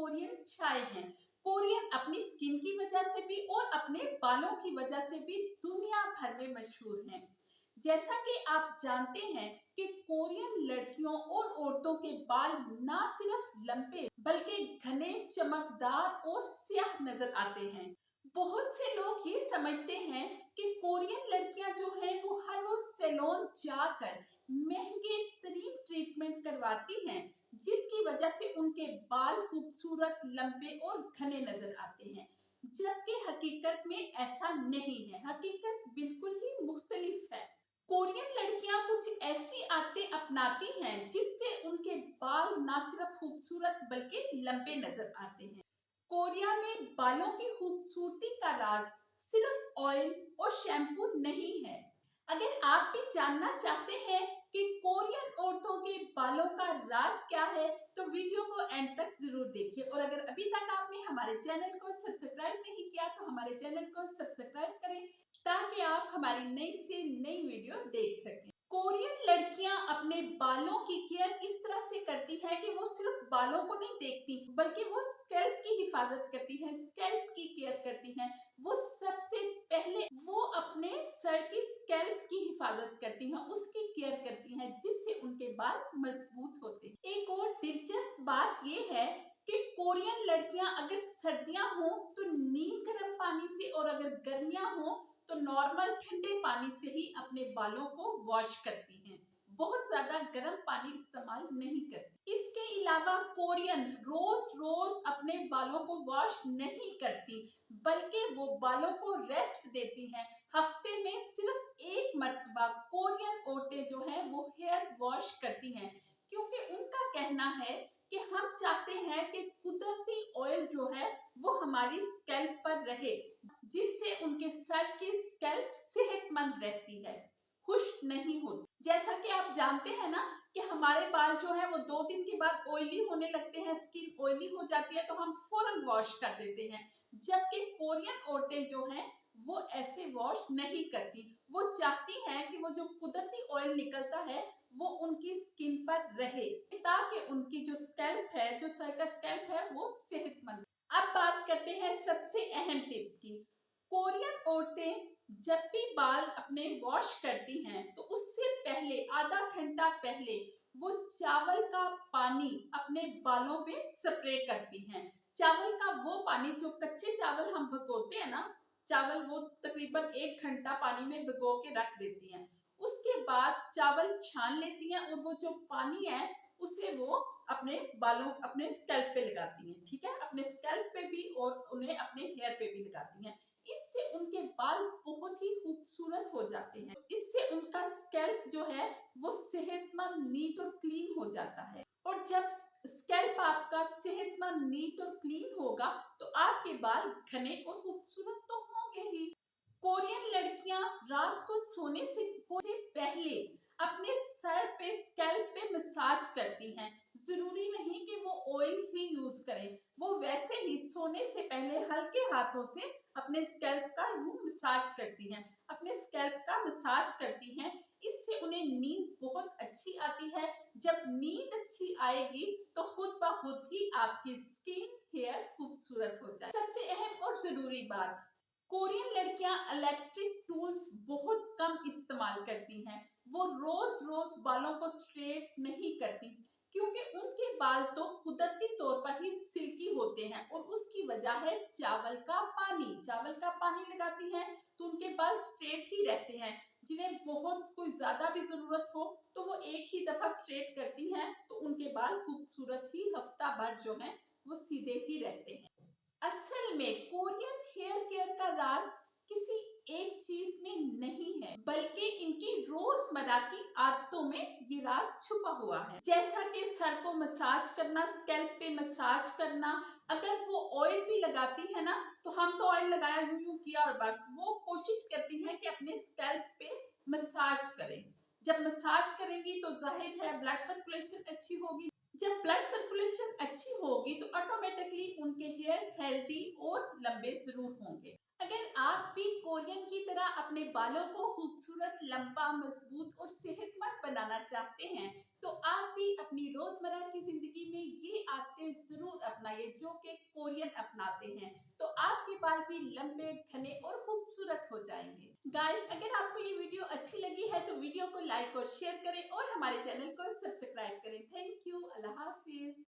Korean चाय है। Korean अपनी स्किन की वजह से भी और अपने बालों की वजह से भी दुनिया भर में मशहूर हैं। जैसा कि आप जानते हैं कि कोरियन लड़कियों और औरतों के बाल ना सिर्फ लंबे बल्कि घने, चमकदार और स्याह नजर आते हैं। बहुत से लोग ये समझते हैं कि कोरियन लड़कियां जो है वो हर रोज सैलून जाकर महंगे तरीन ट्रीटमेंट करवाती हैं, जिसकी वजह से उनके बाल खूबसूरत, लंबे और घने नजर आते हैं। जबकि हकीकत में ऐसा नहीं है, हकीकत बिल्कुल ही मुख्तलिफ है। कोरियन लड़कियां कुछ ऐसी आदतें अपनाती हैं जिससे उनके बाल ना सिर्फ खूबसूरत बल्कि लंबे नजर आते हैं। कोरिया में बालों की खूबसूरती का राज सिर्फ ऑयल और शैम्पू नहीं है। अगर आप भी जानना चाहते हैं कि कोरियन औरतों के बालों का राज क्या है, तो वीडियो को एंड तक जरूर देखिए। और अगर अभी तक आपने हमारे चैनल को सब्सक्राइब नहीं किया तो हमारे चैनल को सब्सक्राइब करें, ताकि आप हमारी नई से नई वीडियो देख सकें। कोरियन लड़कियां अपने बालों की केयर इस तरह से करती हैं कि वो सिर्फ बालों को नहीं देखती, बल्कि वो स्कैल्प की हिफाजत करती हैं, स्कैल्प की केयर करती हैं। वो सबसे पहले वो अपने सर की स्कैल्प की हिफाजत करती हैं, उसकी केयर करती हैं, जिससे उनके बाल मजबूत होते हैं। एक और दिलचस्प बात ये है कि कोरियन लड़कियां अगर सर्दियां हो तो नीम गर्म पानी से, और अगर गर्मियां हो तो नॉर्मल ठंडे पानी से ही अपने बालों को वॉश करती हैं। बहुत ज्यादा गर्म पानी इस्तेमाल नहीं करती। इसके अलावा कोरियन रोज रोज अपने बालों को वॉश नहीं करती, बल्कि वो बालों को रेस्ट देती हैं। हफ्ते में सिर्फ एक मर्तबा कोरियन औरतें जो हैं वो हेयर वॉश करती हैं, क्योंकि उनका कहना है कि हम चाहते हैं कि कुदरती ऑयल जो है वो हमारी स्कैल्प पर रहे, जिससे उनके सर की स्कैल्प सेहतमंद रहती है, खुश्क नहीं होती। जैसा कि आप जानते हैं ना कि हमारे बाल जो है वो 2 दिन के बाद ऑयली होने लगते हैं, स्किन ऑयली हो जाती है, तो हम फौरन वॉश कर देते हैं। जबकि कोरियन औरतें जो हैं वो ऐसे वॉश नहीं करती। वो चाहती हैं कि वो जो कुदरती ऑयल निकलता है वो उनकी स्किन पर रहे, ताकि उनकी जो स्कैल्प है, जो सर का स्कैल्प है, वो सेहतमंद। अब बात करते हैं सबसे अहम टिप की। कोरियन औरतें जब भी बाल अपने वॉश करती हैं तो उससे पहले आधा घंटा पहले वो चावल का पानी अपने बालों पे स्प्रे करती हैं। चावल का वो पानी, जो कच्चे चावल हम भिगोते हैं ना, चावल वो तकरीबन 1 घंटा पानी में भिगो के रख देती हैं। उसके बाद चावल छान लेती हैं और वो जो पानी है उसे वो अपने बालों, अपने स्कैल्प पे लगाती हैं। ठीक है, अपने स्कैल्प पे भी और उन्हें अपने हेयर पे भी लगाती हैं। इससे उनके बाल बहुत ही खूबसूरत हो जाते हैं। इससे उनका स्कैल्प जो है वो सेहतमंद, नीट और क्लीन हो जाता है। और जब स्कैल्प आपका सेहतमंद, नीट और क्लीन होगा तो आपके बाल घने और खूबसूरत तो होंगे ही। कोरियन लड़कियां रात को सोने से पहले अपने सर पे, स्कैल्प पे मसाज करती हैं। जरूरी नहीं कि वो ऑयल ही यूज करें, वो वैसे ही सोने से पहले हल्के हाथों से अपने स्कैल्प का यूं मसाज करती हैं, अपने स्कैल्प का मसाज करती हैं। इससे उन्हें नींद बहुत अच्छी आती है। जब नींद अच्छी आएगी तो खुद ब खुद ही आपकी स्किन, हेयर खूबसूरत हो जाए। सबसे अहम और जरूरी बात, कोरियन लड़कियां इलेक्ट्रिक टूल्स बहुत कम इस्तेमाल करती हैं। वो रोज रोज बालों को स्ट्रेट नहीं करती, क्योंकि उनके बाल तो कुदरती तौर पर ही सिल्की होते हैं, और उसकी वजह है चावल का पानी। चावल का पानी लगाती हैं तो उनके बाल स्ट्रेट ही रहते हैं। जिन्हें बहुत कोई ज्यादा भी जरूरत हो तो वो एक ही दफा स्ट्रेट करती हैं, तो उनके बाल खूबसूरत ही हफ्ता भर जो है वो सीधे ही रहते हैं। असल में कोरियन हेयर केयर का राज किसी एक चीज में नहीं है, बल्कि इनकी रोजमर्रा की आदतों में ये राज छुपा हुआ है। जैसा कि सर को मसाज करना, स्कैल्प पे मसाज करना। अगर वो ऑयल भी लगाती है ना, तो हम तो ऑयल लगाया, यूं यूं किया और बस। वो कोशिश करती है कि अपने स्कैल्प पे मसाज करें। जब मसाज करेंगी तो जाहिर है ब्लड सर्कुलेशन अच्छी होगी। जब ब्लड सर्कुलेशन अच्छी होगी तो ऑटोमेटिकली उनके हेयर हेल्दी और लंबे जरूर होंगे। अगर आप भी कोरियन की तरह अपने बालों को खूबसूरत, लंबा, मजबूत और सेहतमंद बनाना चाहते हैं तो आप भी अपनी रोजमर्रा की जिंदगी में ये आदतें जरूर अपनाइए जो कि कोरियन अपनाते हैं, तो आपके बाल भी लंबे, घने और खूबसूरत हो जाएंगे। गाइस, अगर आपको ये वीडियो अच्छी लगी है तो वीडियो को लाइक और शेयर करें और हमारे चैनल को सब्सक्राइब करें। Thank you. Allah Hafiz.